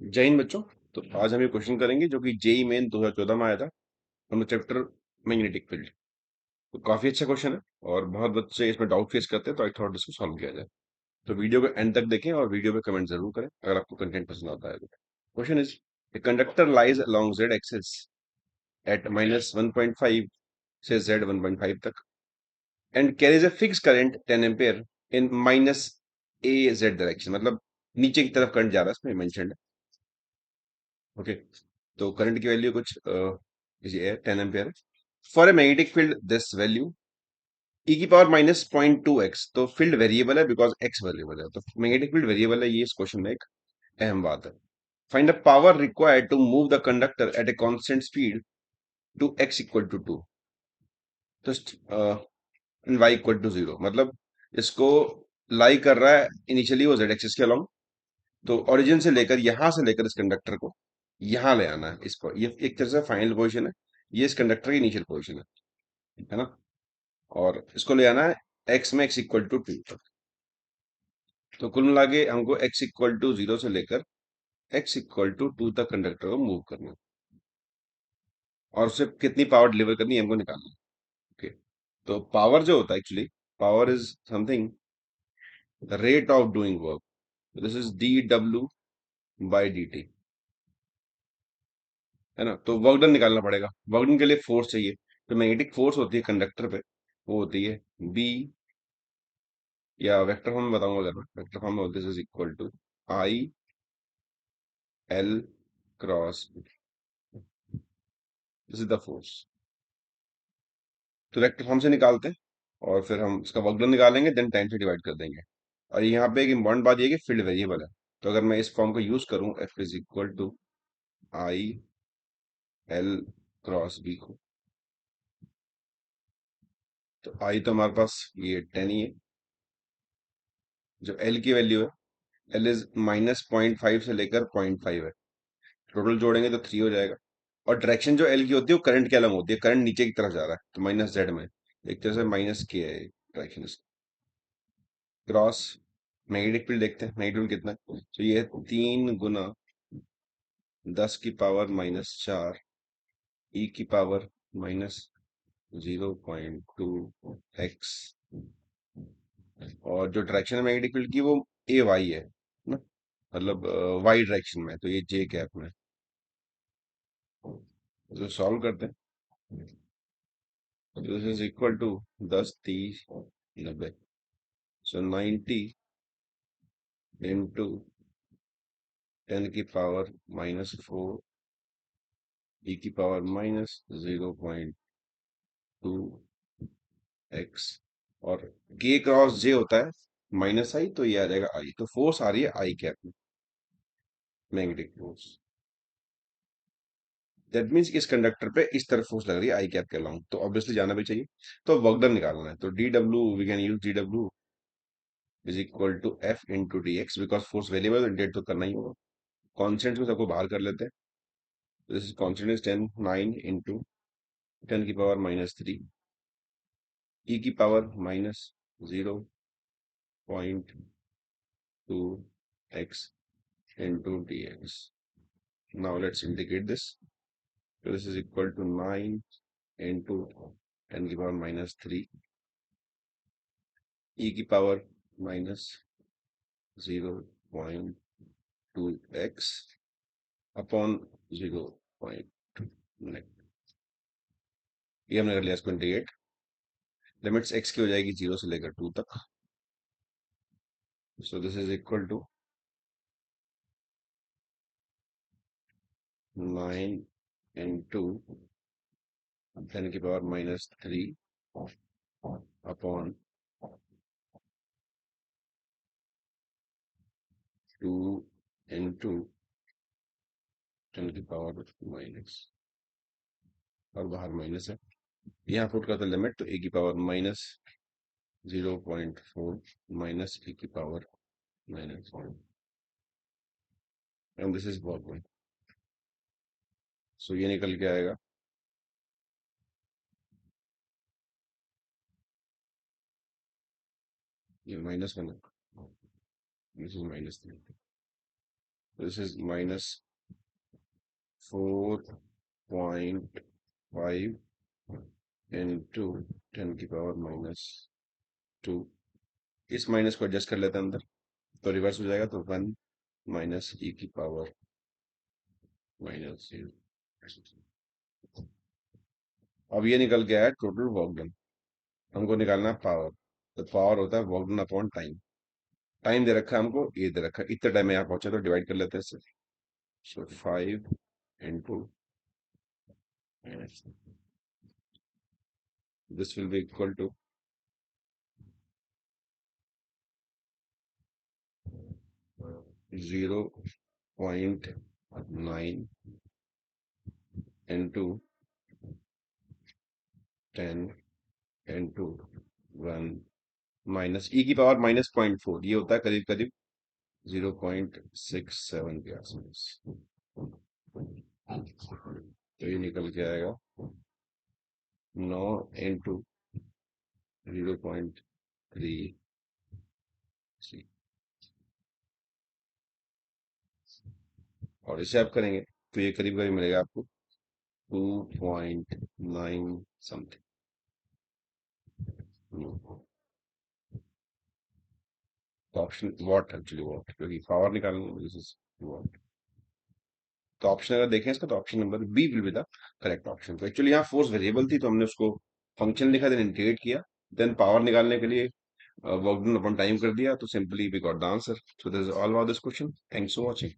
जय हिंद बच्चों। तो आज हम ये क्वेश्चन करेंगे जो कि जेई मेन 2014 में आया था हम चैप्टर मैग्नेटिक फील्ड। तो काफी अच्छा क्वेश्चन है और बहुत बच्चे इसमें डाउट फेस करते हैं, तो आई थॉट इसको सॉल्व किया जाए। तो वीडियो को एंड तक देखें और वीडियो पे कमेंट जरूर करें अगर आपको कंटेंट पसंद आता है तो। Question is, a conductor lies along Z axis at -1.5 से z 1.5 तक and carries a fix current 10 ampere in -a z direction. मतलब नीचे की तरफ करंट जा रहा है, इसमें मेंशन्ड है। ओके, तो करंट की वैल्यू कुछ ये है, 10 ampere. For a magnetic field this value e की पावर -0.2x। तो फील्ड वेरिएबल है बिकॉज एक्स वेरिएबल है, तो मैग्नेटिक फील्ड वेरिएबल है, ये इस क्वेश्चन में एक अहम बात है। Find the power required to move the conductor at a constant speed to x equal to 2 तो y इक्वल टू 0। मतलब इसको लाई कर रहा है इनिशियली वो z एक्सिस के अलोंग। तो ओरिजिन से लेकर यहां से लेकर इस कंडक्टर को यहां ले आना है, इसको, ये एक तरह से फाइनल पोजीशन है, ये इस कंडक्टर की इनिशियल पोजीशन है ना। और इसको ले आना है x में x इक्वल टू 2 तक। तो कुल मिला के हमको x इक्वल टू 0 से लेकर x इक्वल टू 2 तक कंडक्टर को मूव करना है और उसे कितनी पावर डिलीवर करनी है हमको निकालना है। ओके, तो पावर जो होता है actually, power is something the rate of doing work. This is dw by dt, है ना। तो वर्क डन निकालना पड़ेगा, वर्क डन के लिए फोर्स चाहिए। तो मैग्नेटिक फोर्स होती है कंडक्टर पे, वो होती है b, या वेक्टर फॉर्म में बताऊंगा, अगर मैं वेक्टर फॉर्म में, this is equal to i l cross, this is the force. तो वेक्टर फॉर्म से निकालते हैं और फिर हम इसका वर्क डन निकालेंगे, देन टाइम से डिवाइड कर देंगे। और यहाँ पे एक इम्पॉर्टेंट बात ये है कि फील्ड वेरिएबल है। तो अगर मैं इस फॉर्म को यूज करूँ, f is equal to i l cross b को, तो आई तो हमारे पास ये 10 ही है। जो एल की वैल्यू है, एल इज -0.5 से लेकर 0.5 है। टोटल जोड़ेंगे तो 3 हो जाएगा। और डायरेक्शन जो एल की होती है वो करंट के अलग होती है, करंट नीचे की तरफ जा रहा है, तो माइनस जेड में, एक तरह से माइनस के है डायरेक्शन। क्रॉस मैग्नेटिक फील्ड देखते हैं, मैग्नेटिक फील्ड कितना है, तो ये 3 × 10⁻⁴ ई की पावर -0.2x। और जो डायरेक्शन है मैग्नेटिक फील्ड की वो ए वाई है ना, मतलब वाई डायरेक्शन में, तो ये जे कैप में। तो सॉल्व करते हैं। दिस इज इक्वल टू 10 30 90, सो 90 × 10⁻⁴ ई की पावर -0.2x। और के क्रॉस जे होता है -i, तो ये आ जाएगा आई। तो फोर्स आ रही है आई कैप में, मैग्नेटिक फोर्स। दैट मीन्स इस कंडक्टर पे इस तरफ फोर्स लग रही है आई कैप के अलाउंग, तो ऑब्वियसली जाना भी चाहिए। तो वर्क डन निकालना है, तो D W we can use D W is equal to F into D X, because force variable इंटेट तो करना ही होगा। कॉन्स्टेंट में सबको बाहर कर लेते हैं। This is constant is 10 9 into 10⁻³ ई की power -0.2x into dx. Now let's integrate this. So this is equal to 9 into 10⁻³ e की पावर -0.2x अपॉन 0.2। ये हमने कर लिया इसको इंटीग्रेट। लिमिट्स x की हो जाएगी 0 से लेकर 2 तक। So this is equal to 9 into 10⁻³ upon 2 into 10⁻⁻, और बाहर माइनस है, यहाँ पुट करते लिमिट, तो ए की पावर -0.4 माइनस ए की power -1, and this is work one. So ये निकल के आएगा ये -1 है, this is -3। This is minus 4.5 into 10 की पावर -2। इस माइनस को एडजस्ट कर लेते हैं अंदर, तो रिवर्स हो जाएगा, तो 1 माइनस ई की पावर -0। अब ये निकल गया है टोटल वर्क डन। हमको निकालना है पावर। तो पावर होता है work done upon time. Time दे रखा है हमको, ये दे रखा है, इतने टाइम में यहाँ पहुंचे, तो डिवाइड कर लेते हैं इससे। सो 5 into this will be equal to 0.9 into 10 into 1 minus ई की पावर -0.4, ये होता है करीब करीब 0.67 के आसपास। तो ये निकल के आएगा 9 into 0.3। और इसे आप करेंगे तो ये करीब करीब मिलेगा आपको 2.9 समथिंग। तो ऑप्शन वॉट, एक्चुअली वॉट, क्योंकि पावर निकालना, दिस इज वॉट। तो ऑप्शन अगर देखें इसका, तो option number B will be the correct option. तो एक्चुअली यहाँ फोर्स वेरिएबल थी, तो हमने उसको फंक्शन लिखा, देन इंटीग्रेट किया, देन पावर निकालने के लिए वर्क डन अपॉन टाइम कर दिया, तो simply we got the answer. So this is all about this question. Thanks for watching.